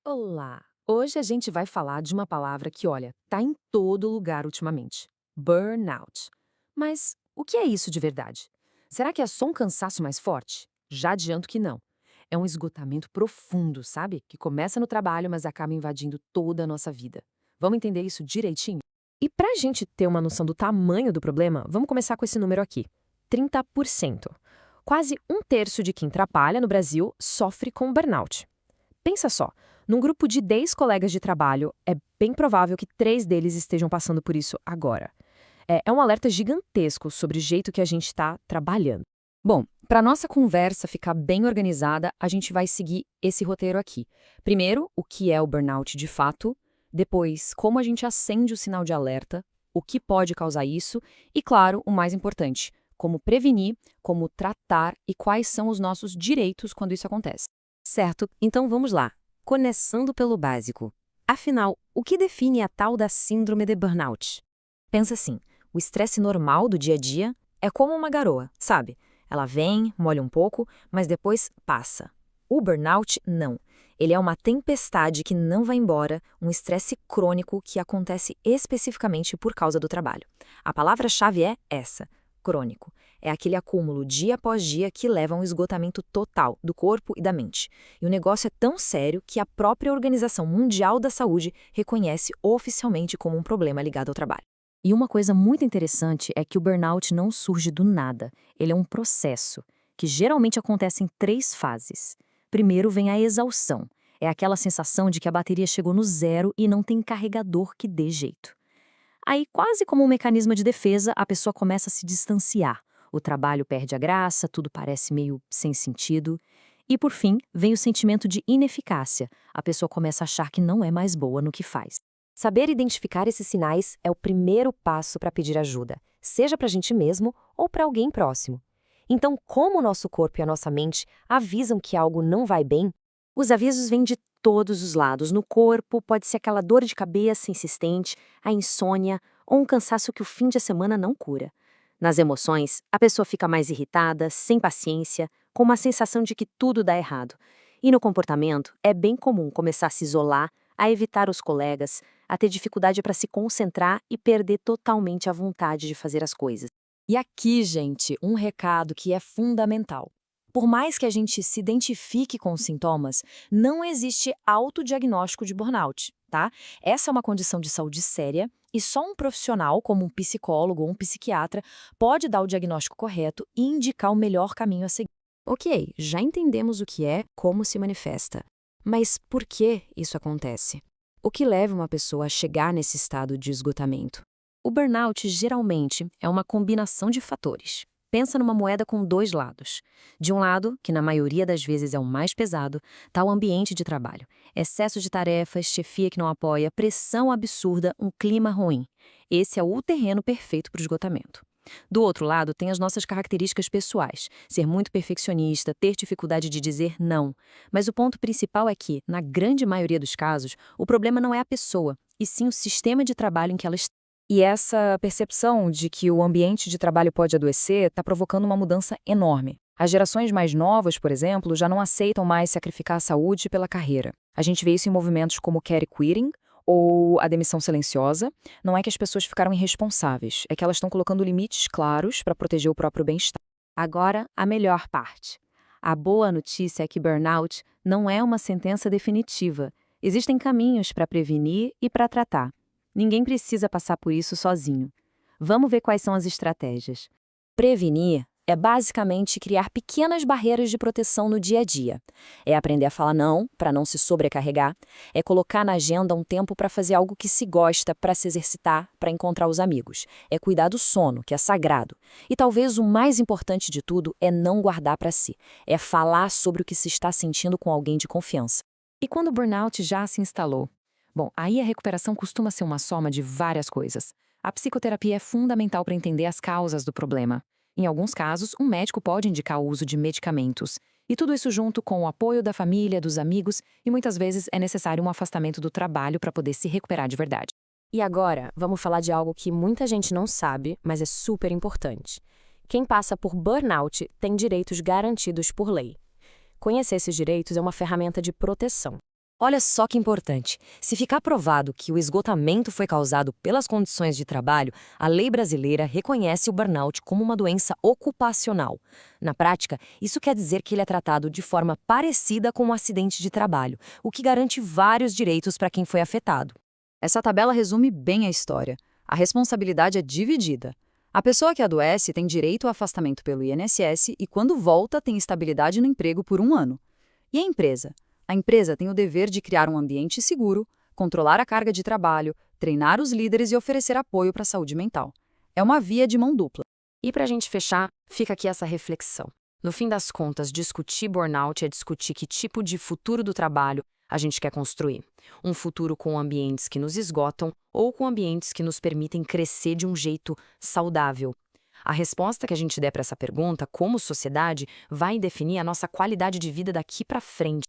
Olá! Hoje a gente vai falar de uma palavra que, olha, tá em todo lugar ultimamente: burnout. Mas o que é isso de verdade? Será que é só um cansaço mais forte? Já adianto que não. É um esgotamento profundo, sabe? Que começa no trabalho, mas acaba invadindo toda a nossa vida. Vamos entender isso direitinho? E para a gente ter uma noção do tamanho do problema, vamos começar com esse número aqui: 30%. Quase um terço de quem trabalha no Brasil sofre com burnout. Pensa só, num grupo de 10 colegas de trabalho, é bem provável que 3 deles estejam passando por isso agora. É um alerta gigantesco sobre o jeito que a gente está trabalhando. Bom, para nossa conversa ficar bem organizada, a gente vai seguir esse roteiro aqui. Primeiro, o que é o burnout de fato, depois, como a gente acende o sinal de alerta, o que pode causar isso e, claro, o mais importante, como prevenir, como tratar e quais são os nossos direitos quando isso acontece. Certo, então vamos lá. Começando pelo básico. Afinal, o que define a tal da síndrome de burnout? Pensa assim, o estresse normal do dia a dia é como uma garoa, sabe? Ela vem, molha um pouco, mas depois passa. O burnout, não. Ele é uma tempestade que não vai embora, um estresse crônico que acontece especificamente por causa do trabalho. A palavra-chave é essa: crônico. É aquele acúmulo dia após dia que leva a um esgotamento total do corpo e da mente. E o negócio é tão sério que a própria Organização Mundial da Saúde reconhece oficialmente como um problema ligado ao trabalho. E uma coisa muito interessante é que o burnout não surge do nada. Ele é um processo, que geralmente acontece em 3 fases. Primeiro vem a exaustão. É aquela sensação de que a bateria chegou no zero e não tem carregador que dê jeito. Aí, quase como um mecanismo de defesa, a pessoa começa a se distanciar. O trabalho perde a graça, tudo parece meio sem sentido. E, por fim, vem o sentimento de ineficácia. A pessoa começa a achar que não é mais boa no que faz. Saber identificar esses sinais é o primeiro passo para pedir ajuda, seja para a gente mesmo ou para alguém próximo. Então, como o nosso corpo e a nossa mente avisam que algo não vai bem? Os avisos vêm de todos os lados. No corpo, pode ser aquela dor de cabeça insistente, a insônia ou um cansaço que o fim de semana não cura. Nas emoções, a pessoa fica mais irritada, sem paciência, com uma sensação de que tudo dá errado. E no comportamento, é bem comum começar a se isolar, a evitar os colegas, a ter dificuldade para se concentrar e perder totalmente a vontade de fazer as coisas. E aqui, gente, um recado que é fundamental. Por mais que a gente se identifique com os sintomas, não existe autodiagnóstico de burnout, tá? Essa é uma condição de saúde séria e só um profissional, como um psicólogo ou um psiquiatra, pode dar o diagnóstico correto e indicar o melhor caminho a seguir. Ok, já entendemos o que é, como se manifesta. Mas por que isso acontece? O que leva uma pessoa a chegar nesse estado de esgotamento? O burnout geralmente é uma combinação de fatores. Pensa numa moeda com 2 lados. De um lado, que na maioria das vezes é o mais pesado, está o ambiente de trabalho. Excesso de tarefas, chefia que não apoia, pressão absurda, um clima ruim. Esse é o terreno perfeito para o esgotamento. Do outro lado, tem as nossas características pessoais. Ser muito perfeccionista, ter dificuldade de dizer não. Mas o ponto principal é que, na grande maioria dos casos, o problema não é a pessoa, e sim o sistema de trabalho em que ela está. E essa percepção de que o ambiente de trabalho pode adoecer está provocando uma mudança enorme. As gerações mais novas, por exemplo, já não aceitam mais sacrificar a saúde pela carreira. A gente vê isso em movimentos como o care quitting ou a demissão silenciosa. Não é que as pessoas ficaram irresponsáveis, é que elas estão colocando limites claros para proteger o próprio bem-estar. Agora, a melhor parte. A boa notícia é que burnout não é uma sentença definitiva. Existem caminhos para prevenir e para tratar. Ninguém precisa passar por isso sozinho. Vamos ver quais são as estratégias. Prevenir é basicamente criar pequenas barreiras de proteção no dia a dia. É aprender a falar não, para não se sobrecarregar. É colocar na agenda um tempo para fazer algo que se gosta, para se exercitar, para encontrar os amigos. É cuidar do sono, que é sagrado. E talvez o mais importante de tudo é não guardar para si. É falar sobre o que se está sentindo com alguém de confiança. E quando o burnout já se instalou? Bom, aí a recuperação costuma ser uma soma de várias coisas. A psicoterapia é fundamental para entender as causas do problema. Em alguns casos, um médico pode indicar o uso de medicamentos. E tudo isso junto com o apoio da família, dos amigos, e muitas vezes é necessário um afastamento do trabalho para poder se recuperar de verdade. E agora, vamos falar de algo que muita gente não sabe, mas é super importante. Quem passa por burnout tem direitos garantidos por lei. Conhecer esses direitos é uma ferramenta de proteção. Olha só que importante. Se ficar provado que o esgotamento foi causado pelas condições de trabalho, a lei brasileira reconhece o burnout como uma doença ocupacional. Na prática, isso quer dizer que ele é tratado de forma parecida com um acidente de trabalho, o que garante vários direitos para quem foi afetado. Essa tabela resume bem a história. A responsabilidade é dividida. A pessoa que adoece tem direito a afastamento pelo INSS e, quando volta, tem estabilidade no emprego por 1 ano. E a empresa? A empresa tem o dever de criar um ambiente seguro, controlar a carga de trabalho, treinar os líderes e oferecer apoio para a saúde mental. É uma via de mão dupla. E para a gente fechar, fica aqui essa reflexão. No fim das contas, discutir burnout é discutir que tipo de futuro do trabalho a gente quer construir. Um futuro com ambientes que nos esgotam ou com ambientes que nos permitem crescer de um jeito saudável. A resposta que a gente der para essa pergunta, como sociedade, vai definir a nossa qualidade de vida daqui para frente.